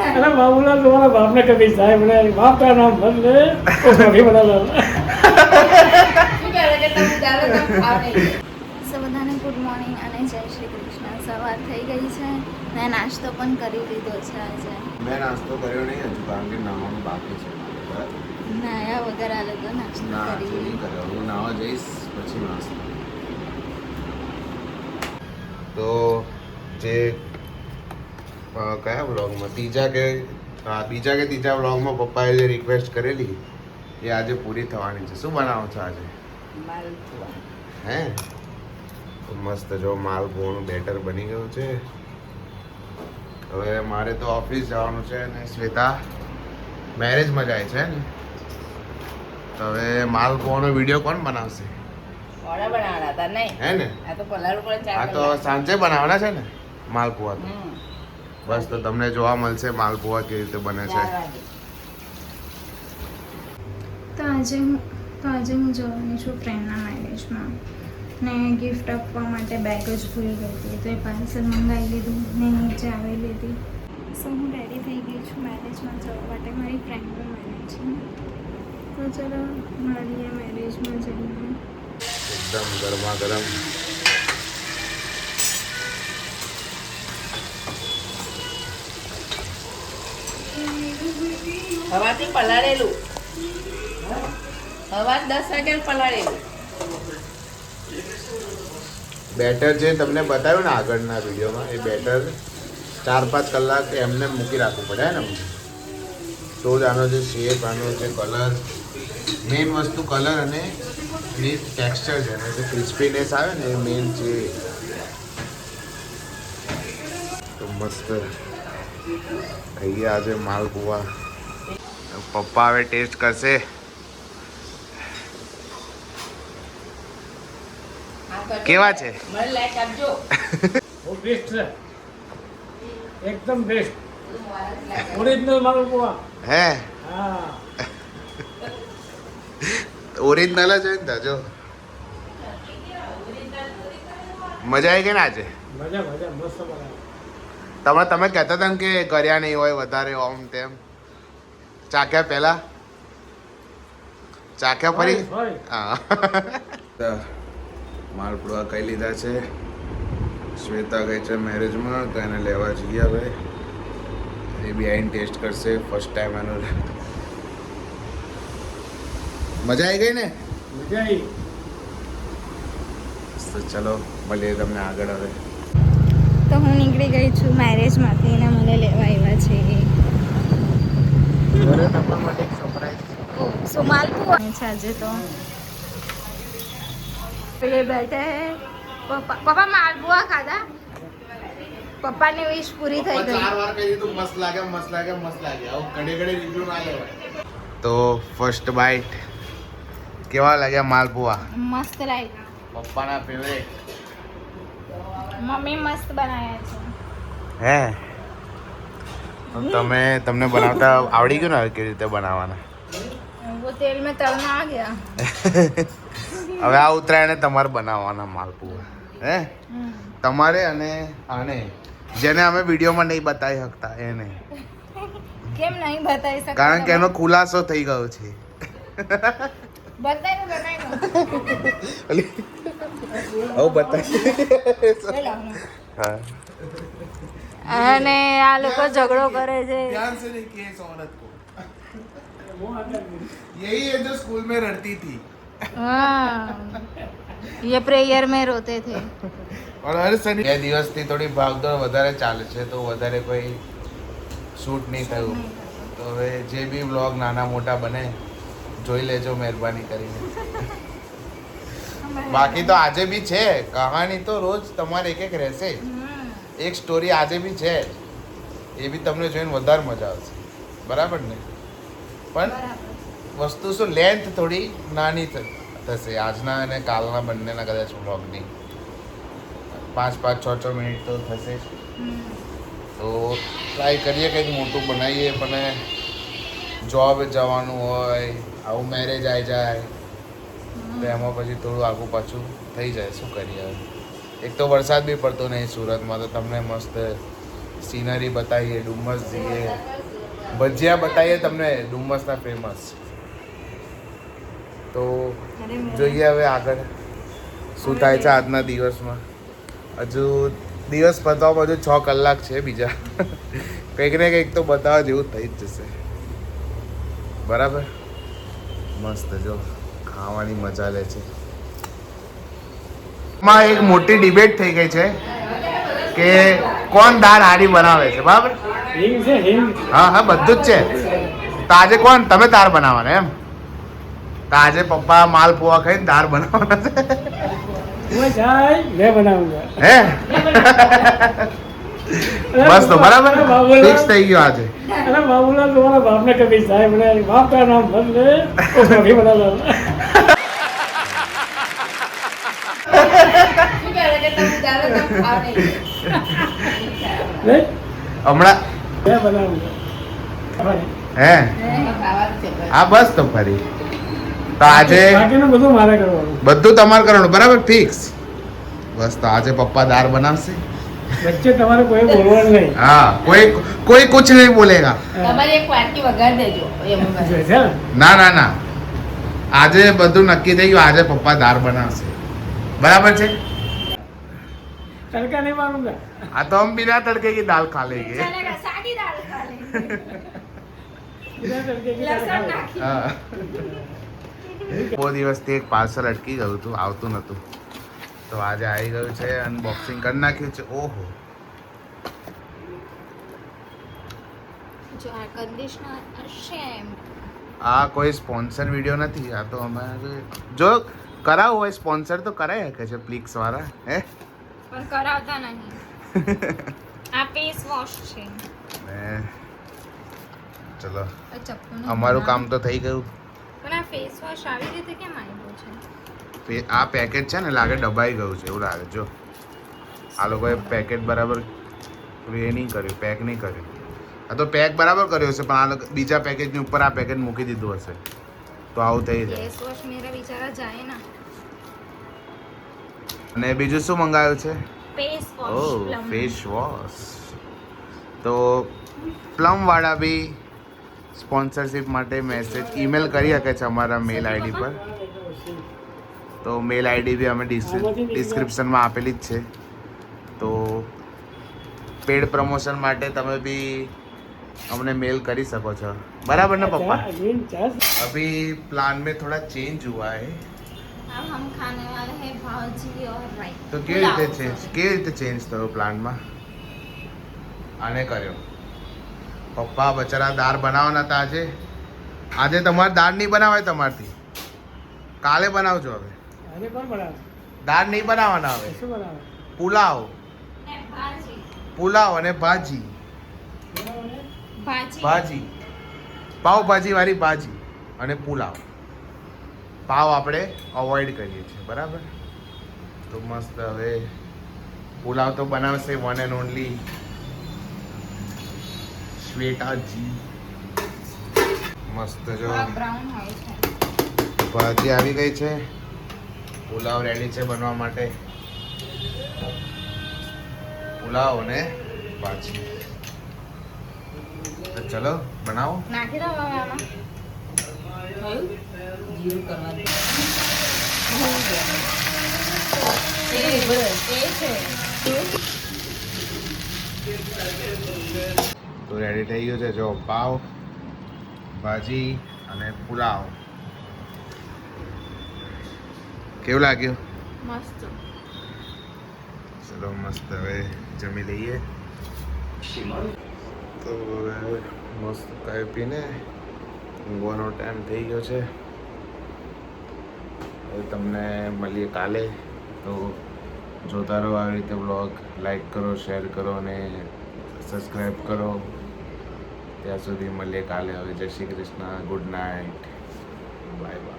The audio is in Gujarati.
अरे बाबूलाल तुम्हारा बाप ने कभी चाय बनाई, बाप का नाम भर ले तो कभी बना ला। સો બધાને ગુડ મોર્નિંગ અને જય શ્રી કૃષ્ણ. સવાર થઈ ગઈ છે ને નાસ્તો પણ કરી લીધો છે આજે. મેં નાસ્તો કર્યો નહીં હજુ કારણ કે નાવાનું બાકી છે. નાયા વગર આ લોકો નાસ્તો ના કરી નહીં કર્યો. હું નાવા જઈશ પછી નાસ્તો. તો જે કયા વ્લોગમાં બીજા કે ત્રીજા વ્લોગમાં પપ્પાએ જે રિક્વેસ્ટ કરેલી એ આજે પૂરી થવાની છે. શું બનાવો છો આજે? હે તો મસ્ત જો માલપુઆનું બેટર બની ગયું છે. હવે મારે તો ઓફિસ જવાનું છે અને શ્વેતા મેરેજમાં જાય છે ને, તો હવે માલપુઆનો વિડીયો કોણ બનાવશે? હે ને આ તો સાંજે બનાવવાના છે ને માલપુઆ. તો બસ તો તમને જોવા મળશે માલપુઆ કેવી રીતે બને છે. તો આજે હું જવાની છું ફ્રેન્ડના મેરેજમાં ને ગિફ્ટ આપવા માટે બેગ જ ભૂલી ગઈ હતી, તો એ પાર્સલ મંગાવી લીધું ને નીચે આવી લીધી. સો હું રેડી થઈ ગઈ છું મેરેજમાં જવા માટે. મારી ફ્રેન્ડનું મેરેજ છે, તો ચલો મળીએ મેરેજમાં જઈને. એકદમ ગરમા ગરમ હવાથી પલાળેલું, હવા 10 વાગે પલાળેલું બેટર જે તમને બતાવ્યું ને આગળના વિડીયોમાં, એ બેટર 4-5 કલાક એમને મૂકી રાખવું પડે ને, તો જ આનો જે શેપ, આનો જે કલર, મેઇન વસ્તુ કલર અને એની ટેક્સચર છે ને, જે ક્રિસ્પીનેસ આવે ને એ મેઇન છે. તો મસ્ત ખાઈએ આજે માલપુઆ. પપ્પા હવે ટેસ્ટ કરશે. કેવા છે? મને લાઈક આપજો. वो बेस्ट है, एकदम बेस्ट, ओरिजिनल मालपुआ. હે हाँ ઓરિજિનલ જ હોય ને જો. મજા આવી ગઈ ને આજે? मजा मजा मस्त बना. તમે કહેતા હતા ને કે કર્યા નહીં હોય વધારે ઓમ તેમ. ચાખ્યા પહેલા ચાખ્યા ફરી? હોય. હા. માલપુઆ કઈ લીધા છે. શ્વેતા ગઈ છે મેરેજમાં, તો એને લેવા જઈએ હવે. એ બી આઈને ટેસ્ટ કરશે ફર્સ્ટ ટાઈમ એનો. મજા આવી ગઈ ને? मजा आई. તો ચલો મળીએ તમને આગળ હવે. તો હું નીકળી ગઈ છું મેરેજમાંથી ને મને લેવા આવ્યા છે. સો માલપુઆ છે આજે તો. પેલે બેઠે પપ્પા માલપુઆ ખાધા. પપ્પાની વિશ પૂરી થઈ ગઈ. 4 વાર કહી દીધું મસ્ત લાગે મસ્ત લાગે મસ્ત લાગે. આવું ઘડે રિવ્યુ ના લેવાય. તો ફર્સ્ટ બાઈટ કેવા લાગ્યા માલપુઆ? મસ્ત લાગ્યા. પપ્પાના ફેવરેટ. મમ્મી મસ્ત બનાવ્યા છે. હે તમને બનાવતા આવડી ગયું ને હવે કેવી રીતે બનાવવાના? वो तेल में तलना आ गया. હવે આ ઉતરાયણે તમારે બનાવવાના માલપુઆ. હે તમારે અને આને જેને અમે વિડીયોમાં નહીં બતાવી શકતા એને. કેમ નહીં બતાવી શકતા? કારણ કે એનો ખુલાસો થઈ ગયો છે. બતાવ્યું. હવે બતાવી. હા અને આ લોકો ઝઘડો કરે છે. ध्यान से देखिए इस औरत को. यही है जो स्कूल में रड़ती थी हाँ, ये प्रेयर में रोते थे. और हर शनि 2 દિવસથી થોડી ભાગદોડ વધારે ચાલે છે, તો વધારે કોઈ શૂટ નહીં થયું. તો હવે જે બી વ્લોગ નાના મોટા બને જોઈ લેજો મહેરબાની કરીને. બાકી તો આજે બી છે કહાની, તો રોજ તમારે એક રહેશે. એક સ્ટોરી આજે બી છે, એ બી તમને જોઈને વધારે મજા આવશે. બરાબર ને? પણ વસ્તુ શું લેન્થ થોડી નાની થશે આજના અને કાલના બંનેના કદાચ વ્લોગની. 5-5, 6-6 મિનિટ તો થશે જ. તો ટ્રાય કરીએ કંઈક મોટું બનાવીએ, પણ જોબ જવાનું હોય, આવું મેરેજ આવી જાય તો એમાં પછી થોડું આગું પાછું થઈ જાય. શું કરીએ હવે? એક તો વરસાદ બી પડતો નહીં સુરતમાં, તો તમને મસ્ત સીનરી બતાવીએ, ડુમ્મસ જઈએ, ભજીયા બતાવીએ તમને ડુમ્મસના ફેમસ. તો જોઈએ હવે આગળ શું થાય છે આજના દિવસમાં. હજુ દિવસ પતાવવા બધું 6 કલાક છે બીજા. કંઈક ને કંઈક તો બતાવવા જેવું થઈ જ જશે. બરાબર. મસ્ત જો ખાવાની મજા લે છે. માં એક મોટી ડિબેટ થઈ ગઈ છે કે કોણ દાળ હારી બનાવે છે. બરાબર. હિંગ છે હિંગ. હા હા બધું જ છે. તો આજે કોણ તમે દાળ બનાવવાના એમ? તો આજે પપ્પા માલપુઆ ખાઈને દાળ બનાવવાના છે. હું જાય મેં બનાવું હે બસ તો બરાબર ફિક્સ થઈ ગયો આજે. अरे बाबूलाल तुम्हारा बाप ने कभी साहब ने बाप का नाम भर ले तो कभी बना लो શું કહે કે તમે દારૂ તો ખાવ નહીં. नहीं હમણાં मैं बनाऊंगा હે ખાવાનું છે બસ. હા બસ તો ફરી તો આજે બાકીનું બધું મારે કરવાનું બધું તમારે કરવાનું બરાબર ફિક્સ. બસ તો આજે પપ્પા દાળ બનાવશે. વચ્ચે તમારે કોઈ બોલવાનું નહીં હા કોઈ કુછ નહીં બોલેગા. તમારે એક વાટકી વઘાર દેજો એમાં બસ. છે ને? ના ના ના આજે બધું નક્કી થઈ ગયું. આજે પપ્પા દાળ બનાવશે. બરાબર છે. तड़का नहीं मारूंगा આ તો હમ બિના તડકે की दाल खा लेंगे. ચલેગા, સાદી દાળ ખા લે. बिना तड़के की दाल લસણ खाओ। નાખી. હા બહુ દિવસથી એક પાર્સલ અટકી ગયું હતું, આવતું નહોતું. તો આજે આવી ગયું છે, અનબોક્સિંગ કરી નાખ્યું છે. ઓહો જો આ કન્ડિશનર શેમ. આ કોઈ સ્પોન્સર વિડીયો નથી. આ તો અમારે જો કરાવવું હોય સ્પોન્સર તો કરાય શકે છે પ્લિક્સ વાળા. હે પણ કરાવતા નહીં. આ ફેસ વોશ છે. ને ચલો આ ચપ્પુનું અમારું કામ તો થઈ ગયું. પણ આ ફેસ વોશ આવી રીતે કેમ આવ્યું છે? આ પેકેટ છે ને લાગે દબાઈ ગયું છે એવું લાગે. જો આ લોકોએ પેકેટ બરાબર એ નહીં કર્યું, પેક નહીં કર્યું. આ તો પેક બરાબર કર્યો હશે પણ આ લોકો બીજા પેકેટની ઉપર આ પેકેટ મૂકી દીધું હશે તો આવું થઈ જાય. ફેસ વોશ મેરા બિચારા જાય ના. અને બીજું શું મંગાવ્યું છે? ફેસ ઓ વોશ ફેસ વોશ. તો પ્લમ વાળા બી સ્પોન્સરશિપ માટે મેસેજ ઈમેલ કરી શકે છે અમારા મેલ આઈડી પર. તો મેલ આઈડી બી અમે ડિસ્ક્રિપ્શનમાં આપેલી જ છે. તો પેડ પ્રમોશન માટે તમે બી અમને મેલ કરી શકો છો. બરાબર ને પપ્પા? ग्रीन चाय अभी प्लान में थोड़ा चेंज हुआ है. अब हम खाने वाले हैं भाजी और राइस. તો કેવી રીતે ચેન્જ થયો પ્લાનમાં? આને કર્યો. પપ્પા બચારા દાળ બનાવવાના હતા આજે. આજે તમારે દાળ નહીં બનાવાય તમારથી. કાલે બનાવજો હવે. अरे कौन बना દાળ નહીં બનાવવાના હવે. कैसे बना પુલાવ ને ભાજી. પુલાવ અને ભાજી. ભાજી પાવભાજી વાળી ભાજી અને પુલાવ. પાવ આપણે અવોઇડ કરીએ છીએ બરાબર. તો મસ્ત હવે પુલાવ તો બનાવશે વન એન્ડ ઓનલી શ્વેતાજી. મસ્ત જો બ્રાઉન હોય છે. ભાજી આવી ગઈ છે. પુલાવ રેડી છે બનવા માટે. પુલાવ અને ભાજી. તો ચલો બનાવો. નાખી દો હવે આમાં. થયું? જીરું કરવા દે. એ છે. તો રેડી થઈ ગયું છે જો પાવ ભાજી અને પુલાવ. કેવું લાગ્યું? મસ્ત. ચલો મસ્ત હવે જમી લઈએ. તો હવે મસ્ત ખાઈ પીને ઊંઘવાનો ટાઈમ થઈ ગયો છે. હવે તમને મળીએ કાલે. તો જોતા રહો આવી રીતે બ્લોગ. લાઈક કરો, શેર કરો અને સબસ્ક્રાઈબ કરો. ત્યાં સુધી મળીએ કાલે. હવે જય Shri Krishna. Good night. Bye bye.